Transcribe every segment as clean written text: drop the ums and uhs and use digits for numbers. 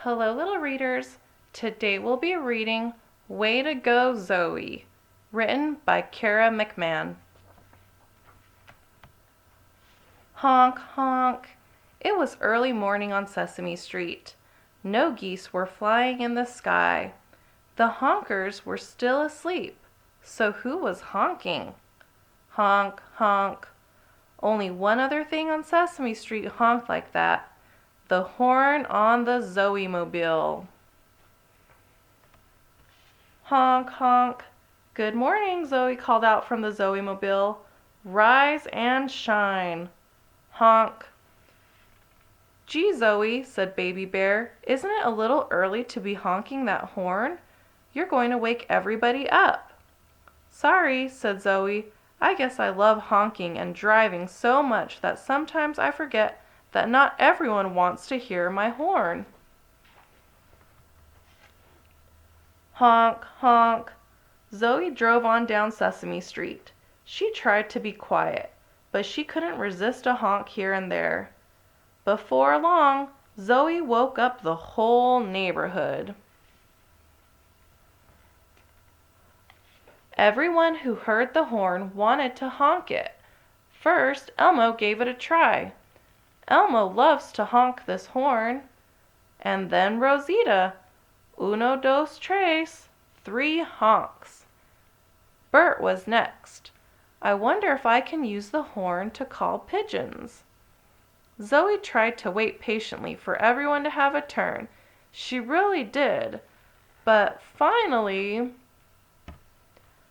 Hello, little readers. Today we'll be reading Way to Go, Zoe, written by Kara McMahon. Honk, honk. It was early morning on Sesame Street. No geese were flying in the sky. The honkers were still asleep. So who was honking? Honk, honk. Only one other thing on Sesame Street honked like that. The horn on the Zoe-mobile. Honk, honk. Good morning, Zoe called out from the Zoe-mobile. Rise and shine. Honk. Gee, Zoe, said Baby Bear, isn't it a little early to be honking that horn? You're going to wake everybody up. Sorry, said Zoe. I guess I love honking and driving so much that sometimes I forget that not everyone wants to hear my horn. Honk, honk. Zoe drove on down Sesame Street. She tried to be quiet, but she couldn't resist a honk here and there. Before long, Zoe woke up the whole neighborhood. Everyone who heard the horn wanted to honk it. First, Elmo gave it a try. Elmo loves to honk this horn. And then Rosita. Uno, dos, tres. 3 honks. Bert was next. I wonder if I can use the horn to call pigeons. Zoe tried to wait patiently for everyone to have a turn. She really did. But finally...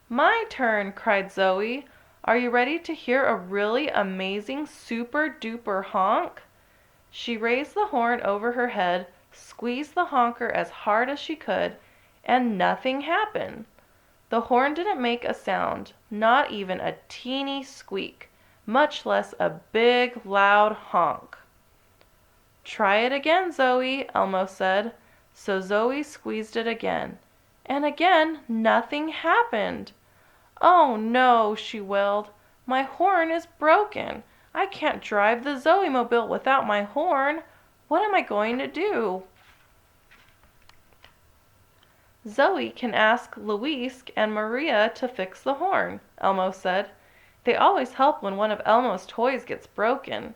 My turn, cried Zoe. Are you ready to hear a really amazing super-duper honk? She raised the horn over her head, squeezed the honker as hard as she could, and nothing happened. The horn didn't make a sound, not even a teeny squeak, much less a big, loud honk. Try it again, Zoe, Elmo said. So Zoe squeezed it again. And again, nothing happened. Oh no, she wailed. My horn is broken. I can't drive the Zoe-mobile without my horn. What am I going to do? Zoe can ask Luis and Maria to fix the horn, Elmo said. They always help when one of Elmo's toys gets broken.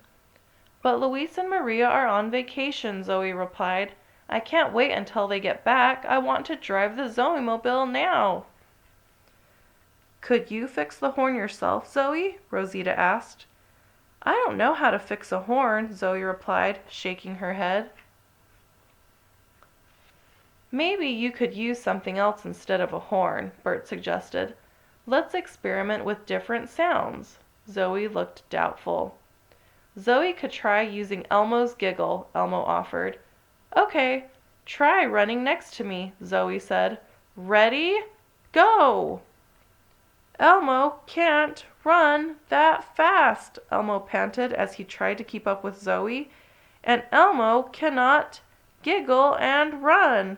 But Luis and Maria are on vacation, Zoe replied. I can't wait until they get back. I want to drive the Zoe-mobile now. Could you fix the horn yourself, Zoe? Rosita asked. I don't know how to fix a horn, Zoe replied, shaking her head. Maybe you could use something else instead of a horn, Bert suggested. Let's experiment with different sounds. Zoe looked doubtful. Zoe could try using Elmo's giggle, Elmo offered. Okay, try running next to me, Zoe said. Ready? Go! Elmo can't run that fast, Elmo panted as he tried to keep up with Zoe. And Elmo cannot giggle and run.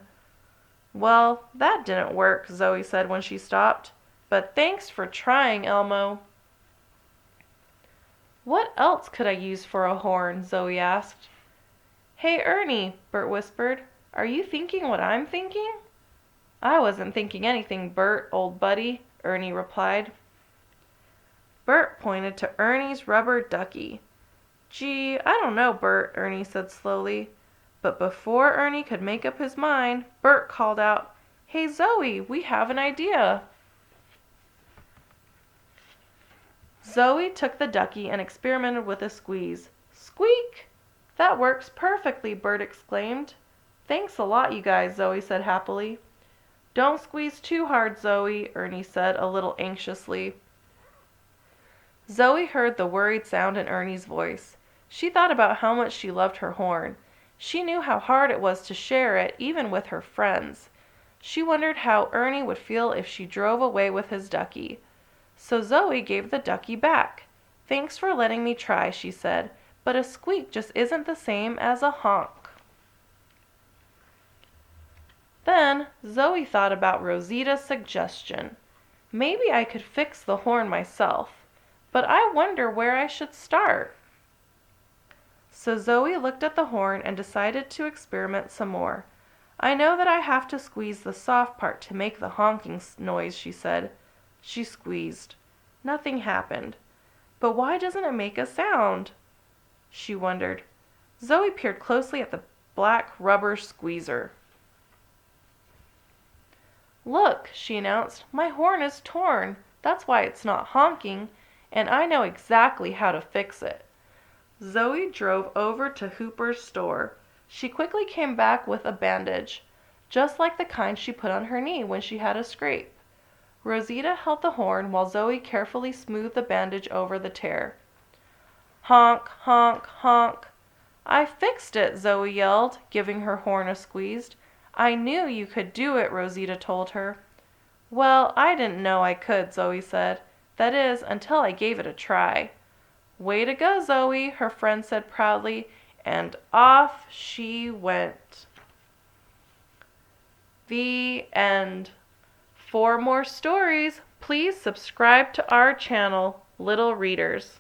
Well, that didn't work, Zoe said when she stopped. But thanks for trying, Elmo. What else could I use for a horn? Zoe asked. Hey, Ernie, Bert whispered. Are you thinking what I'm thinking? I wasn't thinking anything, Bert, old buddy, Ernie replied. Bert pointed to Ernie's rubber ducky. Gee, I don't know, Bert, Ernie said slowly. But before Ernie could make up his mind, Bert called out, Hey, Zoe, we have an idea. Zoe took the ducky and experimented with a squeeze. Squeak! That works perfectly, Bert exclaimed. Thanks a lot, you guys, Zoe said happily. Don't squeeze too hard, Zoe, Ernie said a little anxiously. Zoe heard the worried sound in Ernie's voice. She thought about how much she loved her horn. She knew how hard it was to share it, even with her friends. She wondered how Ernie would feel if she drove away with his ducky. So Zoe gave the ducky back. Thanks for letting me try, she said, but a squeak just isn't the same as a honk. Then Zoe thought about Rosita's suggestion. Maybe I could fix the horn myself, but I wonder where I should start. So Zoe looked at the horn and decided to experiment some more. I know that I have to squeeze the soft part to make the honking noise, she said. She squeezed. Nothing happened. But why doesn't it make a sound? She wondered. Zoe peered closely at the black rubber squeezer. Look, she announced, my horn is torn. That's why it's not honking, and I know exactly how to fix it. Zoe drove over to Hooper's store. She quickly came back with a bandage, just like the kind she put on her knee when she had a scrape. Rosita held the horn while Zoe carefully smoothed the bandage over the tear. Honk, honk, honk. I fixed it, Zoe yelled, giving her horn a squeeze. I knew you could do it, Rosita told her. Well, I didn't know I could, Zoe said. That is, until I gave it a try. Way to go, Zoe, her friend said proudly, and off she went. The end. For more stories, please subscribe to our channel, Little Readers.